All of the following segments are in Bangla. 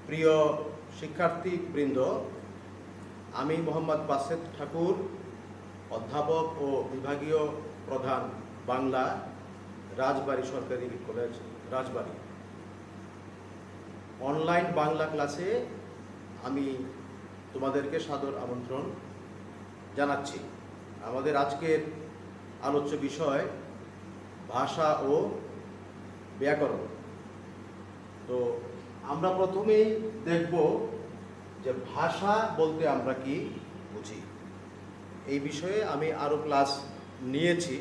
প্রিয় শিক্ষার্থীবৃন্দ, আমি মোহাম্মদ বাসেত ঠাকুর, অধ্যাপক ও বিভাগীয় প্রধান, বাংলা, রাজবাড়ী সরকারি কলেজ, রাজবাড়ী। অনলাইন বাংলা ক্লাসে আমি তোমাদেরকে সাদর আমন্ত্রণ জানাচ্ছি। আমাদের আজকের আলোচ্য বিষয় ভাষা ও ব্যাকরণ। তো আমরা প্রথমেই দেখব যে ভাষা বলতে আমরা কি বুঝি। এই বিষয়ে আমি আরও ক্লাস নিয়েছি।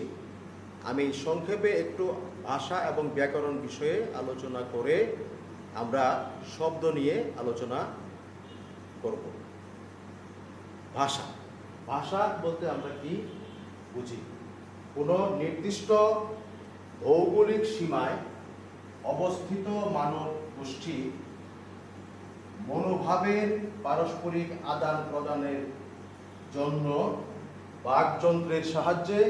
আমি সংক্ষেপে একটু ভাষা এবং ব্যাকরণ বিষয়ে আলোচনা করে আমরা শব্দ নিয়ে আলোচনা করব। ভাষা ভাষা বলতে আমরা কি বুঝি? কোনো নির্দিষ্ট ভৌগোলিক সীমায় অবস্থিত মানব গোষ্ঠী মনোভাবের পারস্পরিক আদান প্রদানের জন্য বাকযন্ত্রের সাহায্যে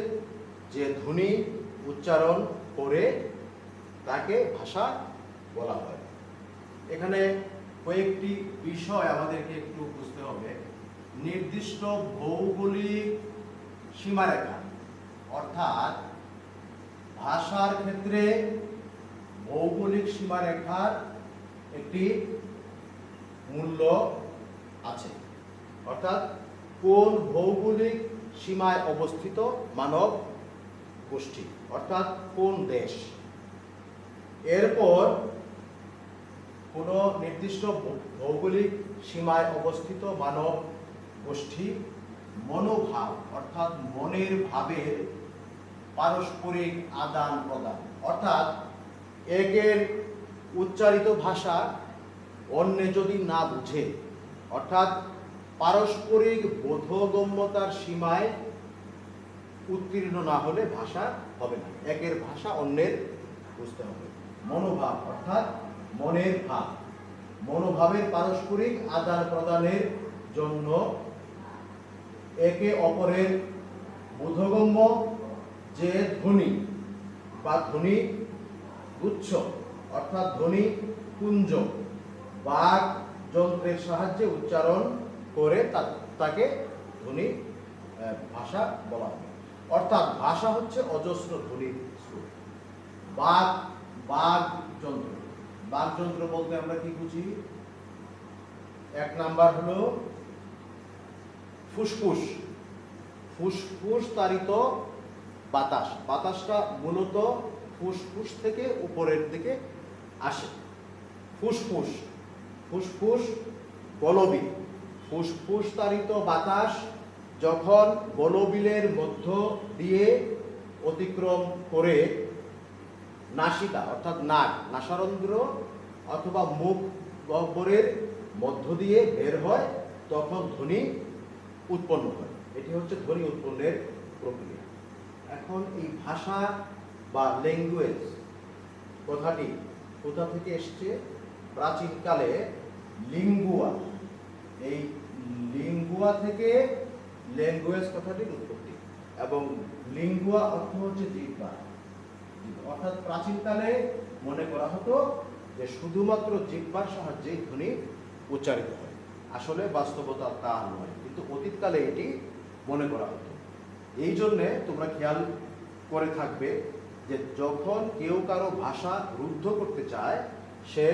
যে ধ্বনি উচ্চারণ করে তাকে ভাষা বলা হয়। এখানে কয়েকটি বিষয় আমাদেরকে একটু বুঝতে হবে। নির্দিষ্ট ভৌগোলিক সীমারেখা, অর্থাৎ ভাষার ক্ষেত্রে ভৌগোলিক সীমারেখার একটি মূল্য আছে। অর্থাৎ কোন ভৌগোলিক সীমায় অবস্থিত মানব গোষ্ঠী, অর্থাৎ কোন দেশ। এরপর কোন নির্দিষ্ট ভৌগোলিক সীমায় অবস্থিত মানব গোষ্ঠী মনোভাব, অর্থাৎ মনের ভাবের পারস্পরিক আদান প্রদান, অর্থাৎ একের উচ্চারিত ভাষা অন্যে যদি না বুঝে, অর্থাৎ পারস্পরিক বোধগম্যতার সীমায় উত্তীর্ণ না হলে ভাষা হবে না। একের ভাষা অন্যের বুঝতে হবে। মনোভাব অর্থাৎ মনের ভাব, মনোভাবের পারস্পরিক আদান প্রদানের জন্য একে অপরের বোধগম্য যে ধ্বনি বা ধ্বনি গুচ্ছ, অর্থাৎ ধ্বনি পুঞ্জ বাক যন্ত্রের সাহায্যে উচ্চারণ করে তাকে ধ্বনি ভাষা বলা হয়। অর্থাৎ ভাষা হচ্ছে অজস্র ধ্বনির স্রোত। বাক যন্ত্র বলতে আমরা কি বুঝি? এক নাম্বার হলো ফুসফুস। ফুসফুস তাড়িত বাতাস। বাতাসটা মূলত ফুসফুস থেকে উপরের দিকে আসে। ফুসফুস ফুসফুস গলবিল। ফুসফুস তাড়িত বাতাস যখন গলবিলের মধ্য দিয়ে অতিক্রম করে নাসিকা, অর্থাৎ নাক, নাসারন্ধ্র অথবা মুখ গহ্বরের মধ্য দিয়ে বের হয়, তখন ধ্বনি উৎপন্ন হয়। এটি হচ্ছে ধ্বনি উৎপন্নের প্রক্রিয়া। এখন এই ভাষা বা ল্যাঙ্গুয়েজ কথাটি কোথা থেকে এসছে? প্রাচীনকালে লিঙ্গুয়া, এই লিঙ্গুয়া থেকে ল্যাঙ্গুয়েজ কথাটির উৎপত্তি। এবং লিঙ্গুয়া অর্থ হচ্ছে জিহ্বা। অর্থাৎ প্রাচীনকালে মনে করা হতো যে শুধুমাত্র জিহ্বার সাহায্যে ধ্বনি উচ্চারিত হয়। আসলে বাস্তবতা তা নয়, কিন্তু অতীতকালে এটি মনে করা হতো। এই জন্যে তোমরা খেয়াল করে থাকবে যে যখন কেউ কারো ভাষা রুদ্ধ করতে চায়, সে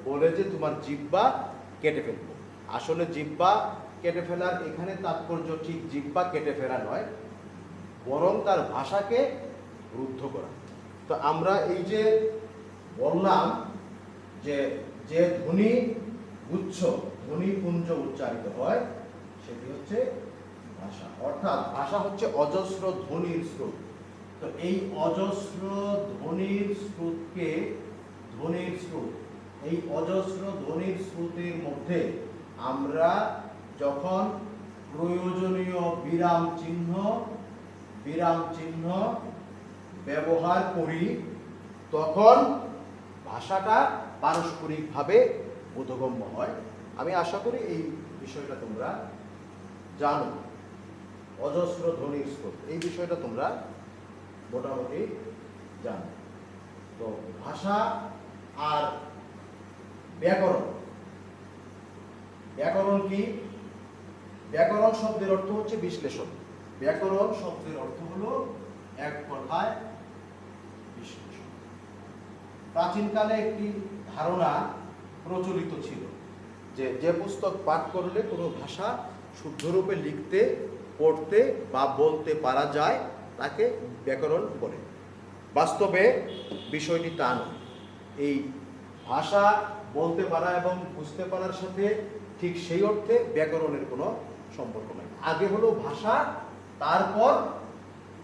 বলে যে তোমার জিহ্বা কেটে ফেলবো। আসলে জিহ্বা কেটে ফেলার এখানে তাৎপর্য ঠিক জিহ্বা কেটে ফেলা নয়, বরং তার ভাষাকে রুদ্ধ করা। তো আমরা এই যে বললাম যে যে ধ্বনি গুচ্ছ, ধ্বনি পুঞ্জ উচ্চারিত হয়, সেটি হচ্ছে ভাষা। অর্থাৎ ভাষা হচ্ছে অজস্র ধ্বনির স্রোত। তো এই অজস্র ধ্বনির স্রোতকে এই অজস্র ধ্বনির স্রোতের মধ্যে আমরা যখন প্রয়োজনীয় বিরাম চিহ্ন ব্যবহার করি, তখন ভাষাটা পারস্পরিকভাবে বোধগম্য হয়। আমি আশা করি এই বিষয়টা তোমরা জানো। অজস্র ধ্বনির স্রোত, এই বিষয়টা তোমরা মোটামুটি জানো। তো ভাষা আর ব্যাকরণ ব্যাকরণ কি? ব্যাকরণ শব্দের অর্থ হচ্ছে বিশ্লেষণ। ব্যাকরণ শব্দের অর্থ হলো এক কথায় বিশ্লেষণ। প্রাচীনকালে একটি ধারণা প্রচলিত ছিল যে যে পুস্তক পাঠ করলে কোনো ভাষা শুদ্ধরূপে লিখতে, পড়তে বা বলতে পারা যায় তাকে ব্যাকরণ বলে। বাস্তবে বিষয়টি তা নয়। এই ভাষা বলতে পারা এবং বুঝতে পারার সাথে ঠিক সেই অর্থে ব্যাকরণের কোনো সম্পর্ক নাই। আগে হলো ভাষা, তারপর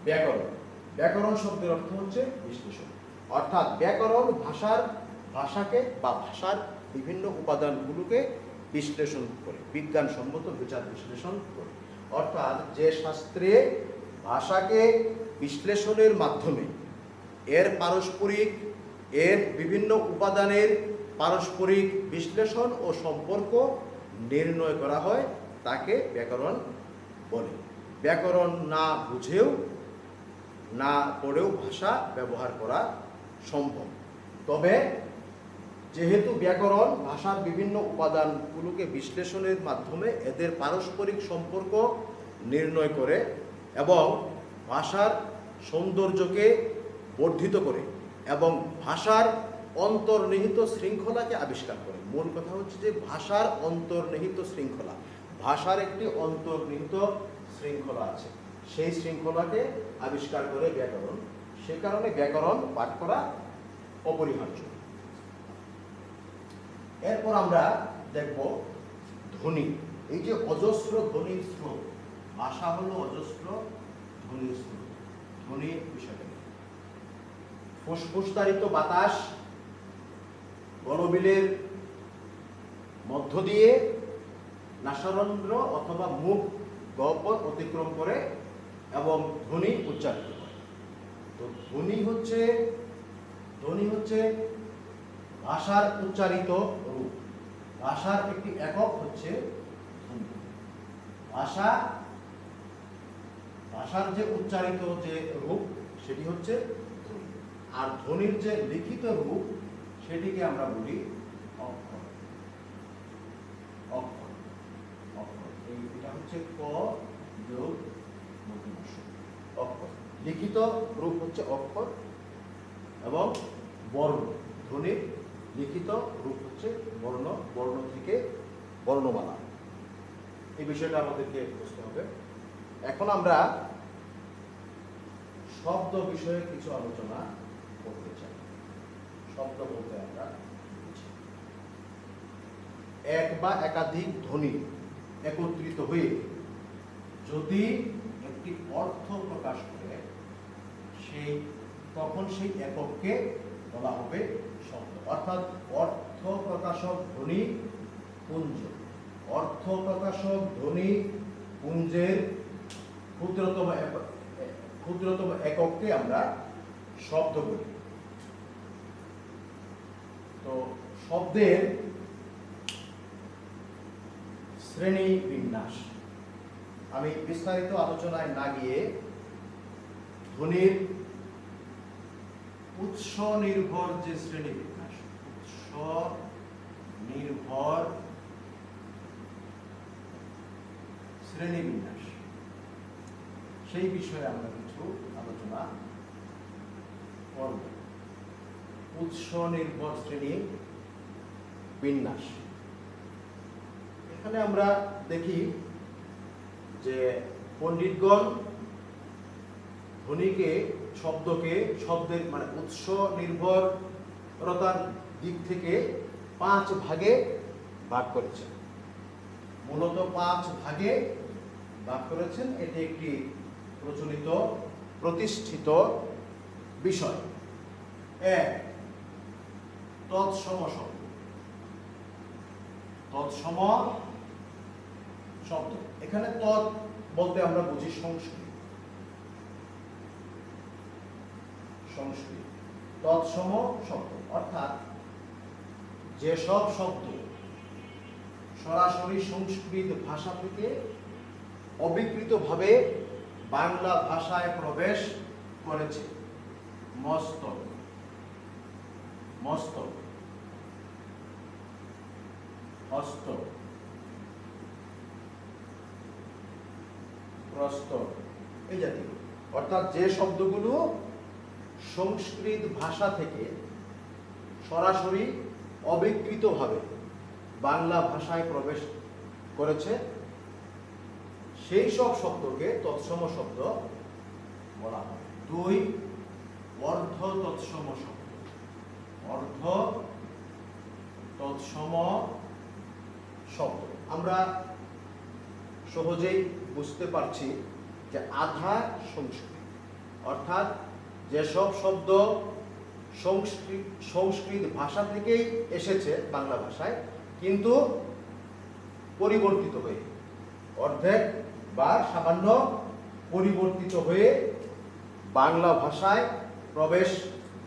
ব্যাকরণ। ব্যাকরণ শব্দের অর্থ হচ্ছে বিশ্লেষণ, অর্থাৎ ব্যাকরণ ভাষাকে বা ভাষার বিভিন্ন উপাদানগুলোকে বিশ্লেষণ করে, বিজ্ঞানসম্মত বিচার বিশ্লেষণ করে। অর্থাৎ যে শাস্ত্রে ভাষাকে বিশ্লেষণের মাধ্যমে এর পারস্পরিক, এর বিভিন্ন উপাদানের পারস্পরিক বিশ্লেষণ ও সম্পর্ক নির্ণয় করা হয় তাকে ব্যাকরণ বলে। ব্যাকরণ না বুঝেও না পড়েও ভাষা ব্যবহার করা সম্ভব। তবে যেহেতু ব্যাকরণ ভাষার বিভিন্ন উপাদানগুলোকে বিশ্লেষণের মাধ্যমে এদের পারস্পরিক সম্পর্ক নির্ণয় করে এবং ভাষার সৌন্দর্যকে বর্ধিত করে এবং ভাষার অন্তর্নিহিত শৃঙ্খলাকে আবিষ্কার করে। মূল কথা হচ্ছে যে ভাষার অন্তর্নিহিত শৃঙ্খলা, ভাষার একটি অন্তর্নিহিত শৃঙ্খলা আছে, সেই শৃঙ্খলাকে আবিষ্কার করে ব্যাকরণ। সে কারণে ব্যাকরণ পাঠ করা অপরিহার্য। এরপর আমরা দেখব ধ্বনি। এই যে অজস্র ধ্বনির স্রোত, ভাষা হলো অজস্র ধ্বনির স্রোত। ধ্বনির বিষয়টা ফুসফুসতাড়িত বাতাস গলবিলের মধ্য দিয়ে নাসারন্ধ্র অথবা মুখ গহ্বর অতিক্রম করে এবং ধ্বনি উচ্চারিত হয়। তো ধ্বনি হচ্ছে ভাষার উচ্চারিত রূপ। ভাষার একটি একক হচ্ছে ধ্বনি। ভাষার যে উচ্চারিত যে রূপ সেটি হচ্ছে ধ্বনি। আর ধ্বনির যে লিখিত রূপ সেটিকে আমরা বলি অক্ষর। অক্ষর অক্ষর এটা হচ্ছে ক যোগ মধ্যমা ষ, অক্ষর। লিখিত রূপ হচ্ছে অক্ষর এবং বর্ণ। ধ্বনির লিখিত রূপ হচ্ছে বর্ণ, বর্ণ থেকে বর্ণমালা। এই বিষয়টা আমাদেরকে বুঝতে হবে। এখন আমরা শব্দ বিষয়ে কিছু আলোচনা করতে চাই। শব্দ বলতে আমরা এক বা একাধিক ধ্বনি একত্রিত হয়ে যদি একটি অর্থ প্রকাশ করে তখন সেই একককে বলা হবে শব্দ। অর্থাৎ অর্থ প্রকাশক ধ্বনি পুঞ্জ, অর্থ প্রকাশক ধ্বনি পুঞ্জের ক্ষুদ্রতম একককে আমরা শব্দ বলি। তো শব্দের শ্রেণী বিন্যাস আমি বিস্তারিত আলোচনায় না গিয়ে ধ্বনির উৎস নির্ভর যে শ্রেণী বিন্যাস, উৎস নির্ভর শ্রেণী বিন্যাস, সেই বিষয়ে আমরা কিছু আলোচনা করব। উৎস নির্ভর শ্রেণী বিন্যাস। এখানে আমরা দেখি যে পণ্ডিতগণ ধ্বনিকে শব্দের মানে উৎস নির্ভরতার দিক থেকে 5 ভাগে ভাগ করেছেন। মূলত 5 ভাগে ভাগ করেছেন। এটি একটি প্রচলিত প্রতিষ্ঠিত বিষয়। 1 তৎসম শব্দ। তৎসম শব্দ, এখানে তৎ বলতে আমরা বুঝি সংস্কৃত। তৎসম শব্দ অর্থাৎ যেসব শব্দ সরাসরি সংস্কৃত ভাষা থেকে অবিকৃতভাবে বাংলা ভাষায় প্রবেশ করেছে। মস্তক, মস্তক, হস্ত, প্রস্তর, এই জাতীয়। অর্থাৎ যে শব্দগুলো সংস্কৃত ভাষা থেকে সরাসরি অবিকৃতভাবে বাংলা ভাষায় প্রবেশ করেছে সেই সব শব্দকে তৎসম শব্দ বলা হয়। 2 অর্ধ তৎসম শব্দ। অর্ধ তৎসম শব্দ আমরা সহজেই বুঝতে পারছি যে আধা সংস্কৃত, অর্থাৎ যেসব শব্দ সংস্কৃত ভাষা থেকেই এসেছে বাংলা ভাষায়, কিন্তু পরিবর্তিত হয়ে অর্ধেক বা সামান্য পরিবর্তিত হয়ে বাংলা ভাষায় প্রবেশ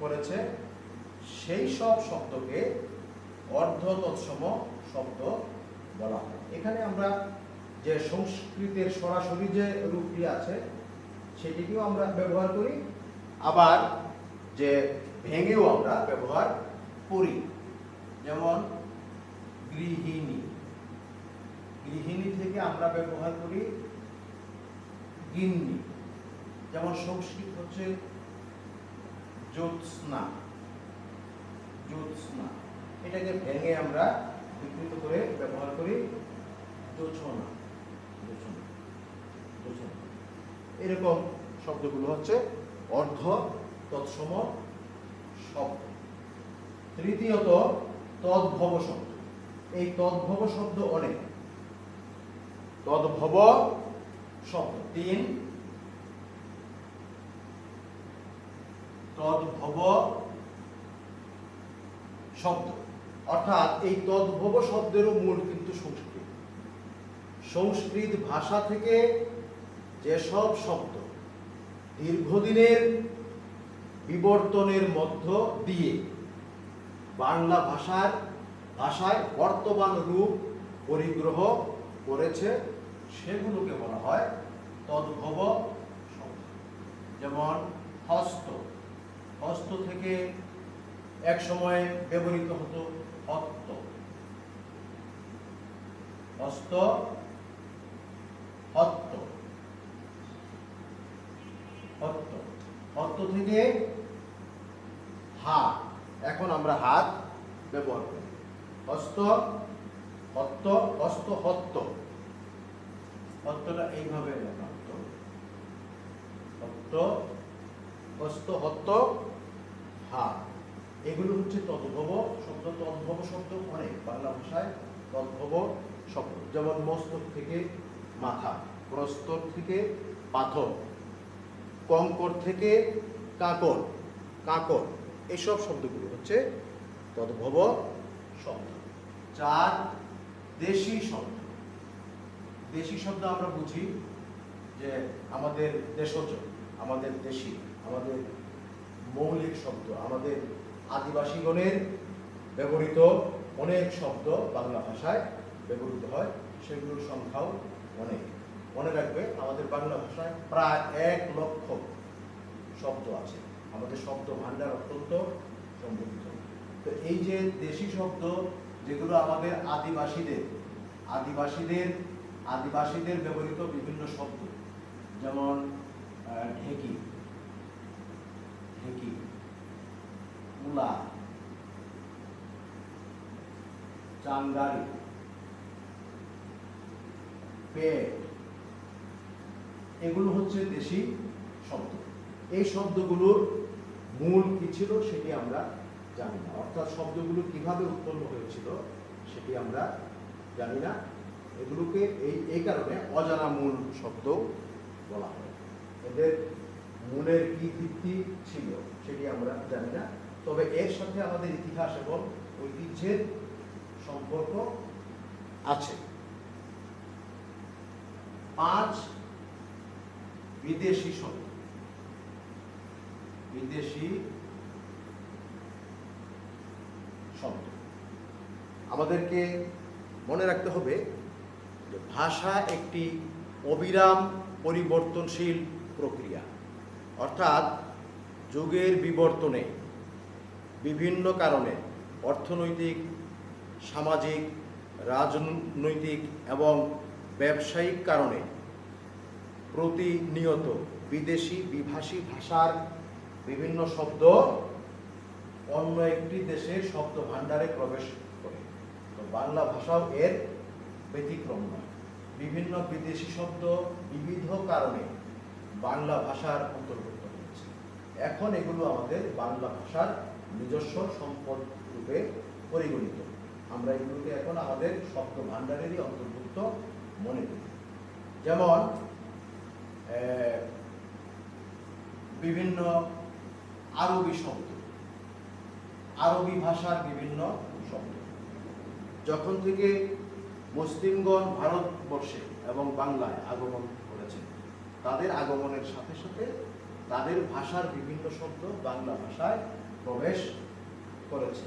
করেছে, সেই সব শব্দকে অর্ধ তৎসম শব্দ বলা হয়। এখানে আমরা যে সংস্কৃতের সরাসরি যে রূপটি আছে সেটিকেও আমরা ব্যবহার করি, আবার যে ভেঙেও আমরা ব্যবহার করি। যেমন গৃহিণী, গৃহিণী থেকে আমরা ব্যবহার করি গিন্নি। যেমন সংস্কৃত হচ্ছে জ্যোৎস্না, জ্যোৎস্না, এটাকে ভেঙে আমরা বিকৃত করে ব্যবহার করি জোছনা, জোছনা, জোছনা। এরকম শব্দগুলো হচ্ছে অর্ধ তৎসম শব্দ। তৃতীয়ত তদ্ভব শব্দ। এই তদ্ভব শব্দ অনেক। তদ্ভব শব্দ 3, তদ্ভব শব্দ। অর্থাৎ এই তদ্ভব শব্দেরও মূল কিন্তু সংস্কৃত। সংস্কৃত ভাষা থেকে যেসব শব্দ দীর্ঘদিনের বিবর্তনের মধ্য দিয়ে বাংলা ভাষায় বর্তমান রূপ পরিগ্রহ করেছে সেগুলোকে বলা হয় তদ্ভব শব্দ। যেমন হস্ত, হস্ত থেকে এক সময় ব্যবহৃত হতো হত্ত, হস্ত, হত্ত, হত্ত, হত্ত থেকে হাত, এখন আমরা হাত ব্যবহার করি। হস্ত, হত্ত, হস্ত, হত্ত, হত্তটা এইভাবে লেখা হতো, হত্ত, হস্ত, হত্ত, হাত। এগুলো হচ্ছে তদ্ভব শব্দ। তদ্ভব শব্দ অনেক বাংলা ভাষায়, তদ্ভব শব্দ। যেমন মস্তক থেকে মাথা, প্রস্তর থেকে পাথর, কঙ্কর থেকে কাকর, কাকর, এইসব শব্দগুলো হচ্ছে তদ্ভব শব্দ। 4 দেশি শব্দ। দেশি শব্দ আমরা বুঝি যে আমাদের দেশজ, আমাদের দেশি, আমাদের মৌলিক শব্দ, আমাদের আদিবাসীগণের ব্যবহৃত অনেক শব্দ বাংলা ভাষায় ব্যবহৃত হয়, সেগুলোর সংখ্যাও অনেক। মনে রাখবে আমাদের বাংলা ভাষায় প্রায় 1 লক্ষ শব্দ আছে। আমাদের শব্দ ভাণ্ডার অত্যন্ত সমৃদ্ধ। তো এই যে দেশি শব্দ যেগুলো আমাদের আদিবাসীদের ব্যবহৃত বিভিন্ন শব্দ, যেমন ঢেকি, ঢেকি, মুলা, চাঙ্গারি, পেট, এগুলো হচ্ছে দেশি শব্দ। এই শব্দগুলোর মূল কি ছিল সেটি আমরা জানি না, অর্থাৎ শব্দগুলো কিভাবে উৎপন্ন হয়েছিল সেটি আমরা জানি না। এগুলোকে এই কারণে অজানা মূল শব্দ বলা হয়। এদের মূলের কি ভিত্তি ছিল সেটি আমরা জানি না, তবে এর সাথে আমাদের ইতিহাস এবং ঐতিহ্যের সম্পর্ক আছে। 5 বিদেশি শব্দ। বিদেশি শব্দ আমাদেরকে মনে রাখতে হবে যে ভাষা একটি অবিরাম পরিবর্তনশীল প্রক্রিয়া, অর্থাৎ যুগের বিবর্তনে বিভিন্ন কারণে অর্থনৈতিক, সামাজিক, রাজনৈতিক এবং ব্যবসায়িক কারণে প্রতিনিয়ত বিদেশি বিভাষী ভাষার বিভিন্ন শব্দ অন্য একটি দেশের শব্দ ভাণ্ডারে প্রবেশ করে। তো বাংলা ভাষাও এর ব্যতিক্রম নয়। বিভিন্ন বিদেশি শব্দ বিবিধ কারণে বাংলা ভাষার অন্তর্ভুক্ত হয়েছে। এখন এগুলো আমাদের বাংলা ভাষার নিজস্ব সম্পদ রূপে পরিগণিত। আমরা এগুলোকে এখন আমাদের শব্দ ভাণ্ডারেরই অন্তর্ভুক্ত মনে করি। যেমন বিভিন্ন আরবি শব্দ, আরবি ভাষার বিভিন্ন শব্দ যখন থেকে মুসলিমগণ ভারতবর্ষে এবং বাংলায় আগমন করেছে, তাদের আগমনের সাথে সাথে তাদের ভাষার বিভিন্ন শব্দ বাংলা ভাষায় প্রবেশ করেছে।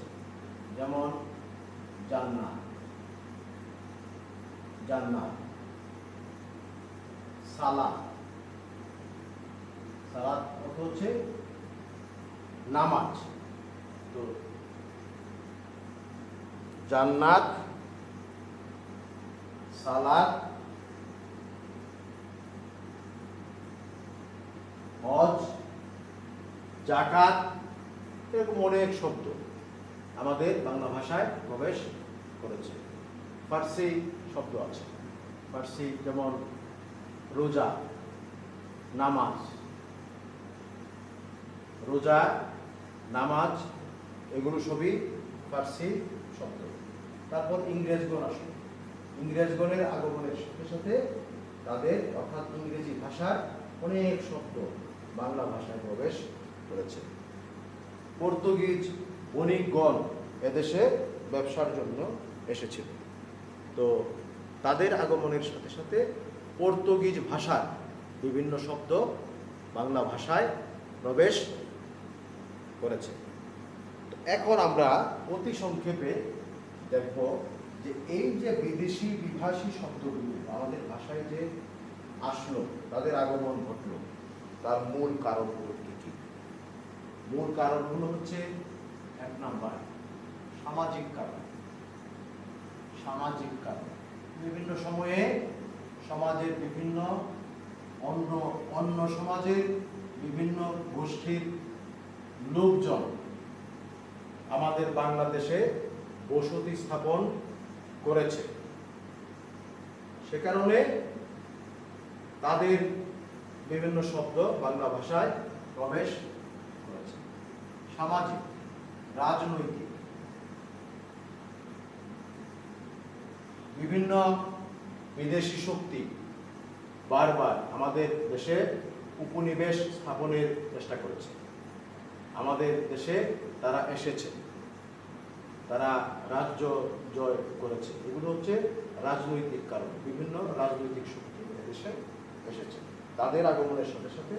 যেমন জান্নাত, জান্নাত, সালাত, সালাত অর্থ হচ্ছে নামাজ। তো জান্নাত, সালাত, হজ, যাকাত, এরকম অনেক শব্দ আমাদের বাংলা ভাষায় প্রবেশ করেছে। ফার্সি শব্দ আছে, ফার্সি যেমন রোজা, নামাজ, রোজা, নামাজ, এগুলো সবই ফার্সি শব্দ। তারপর ইংরেজগণ আসে, ইংরেজগণের আগমনের সাথে সাথে তাদের অর্থাৎ ইংরেজি ভাষার অনেক শব্দ বাংলা ভাষায় প্রবেশ করেছে। পর্তুগিজ বণিকগণ এদেশে ব্যবসার জন্য এসেছিল। তো তাদের আগমনের সাথে সাথে পর্তুগিজ ভাষার বিভিন্ন শব্দ বাংলা ভাষায় প্রবেশ করেছে। তো এখন আমরা অতি সংক্ষেপে দেখব যে এই যে বিদেশি বিভাষী শব্দগুলো আমাদের ভাষায় যে আসলো, তাদের আগমন ঘটলো, তার মূল কারণগুলো কি কি? মূল কারণগুলো হচ্ছে, এক নাম্বার সামাজিক কারণ। সামাজিক কারণ, বিভিন্ন সময়ে সমাজের বিভিন্ন অন্য সমাজের বিভিন্ন গোষ্ঠীর লোকজন আমাদের বাংলাদেশে বসতি স্থাপন করেছে। সে কারণে তাদের বিভিন্ন শব্দ বাংলা ভাষায় প্রবেশ করেছে। সামাজিক, রাজনৈতিক, বিভিন্ন বিদেশি শক্তি বারবার আমাদের দেশে উপনিবেশ স্থাপনের চেষ্টা করেছে। আমাদের দেশে তারা এসেছে, তারা রাজ্য জয় করেছে। এগুলো হচ্ছে রাজনৈতিক কারণ। বিভিন্ন রাজনৈতিক শক্তি এদেশে এসেছে, তাদের আগমনের সাথে সাথে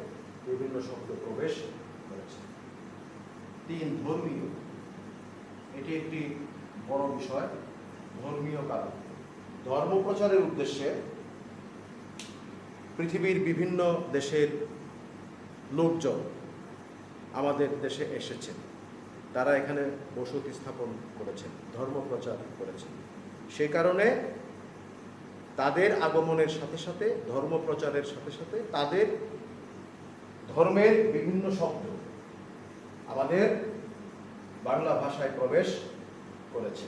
বিভিন্ন শব্দ প্রবেশ করেছে। 3, ধর্মীয়। এটি একটি বড় বিষয়, ধর্মীয় কারণ। ধর্ম প্রচারের উদ্দেশ্যে পৃথিবীর বিভিন্ন দেশের লোকজন আমাদের দেশে এসেছেন, তারা এখানে বসতি স্থাপন করেছেন, ধর্ম প্রচার করেছেন। সে কারণে তাদের আগমনের সাথে সাথে, ধর্ম প্রচারের সাথে সাথে তাদের ধর্মের বিভিন্ন শব্দ আমাদের বাংলা ভাষায় প্রবেশ করেছে।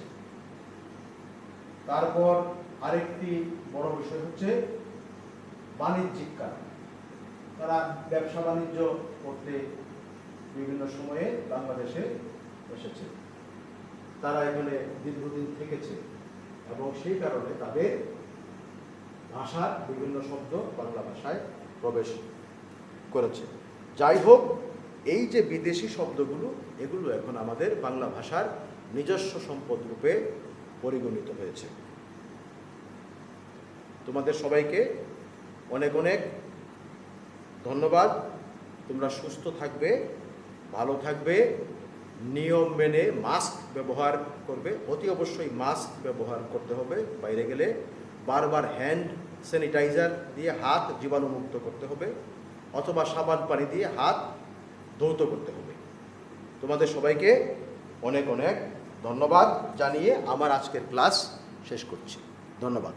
তারপর আরেকটি বড় বিষয় হচ্ছে বাণিজ্যিক কারণ। তারা ব্যবসা বাণিজ্য করতে বিভিন্ন সময়ে বাংলাদেশে এসেছে, তারা এখানে দীর্ঘদিন থেকেছে এবং সেই কারণে তাদের ভাষার বিভিন্ন শব্দ বাংলা ভাষায় প্রবেশ করেছে। যাই হোক, এই যে বিদেশি শব্দগুলো, এগুলো এখন আমাদের বাংলা ভাষার নিজস্ব সম্পদ রূপে পরিগণিত হয়েছে। তোমাদের সবাইকে অনেক অনেক ধন্যবাদ। তোমরা সুস্থ থাকবে, ভালো থাকবে, নিয়ম মেনে মাস্ক ব্যবহার করবে। অতি অবশ্যই মাস্ক ব্যবহার করতে হবে। বাইরে গেলে বারবার হ্যান্ড স্যানিটাইজার দিয়ে হাত জীবাণুমুক্ত করতে হবে, অথবা সাবান পানি দিয়ে হাত ধৌত করতে হবে। তোমাদের সবাইকে অনেক অনেক ধন্যবাদ জানিয়ে আমার আজকের ক্লাস শেষ করছি। ধন্যবাদ।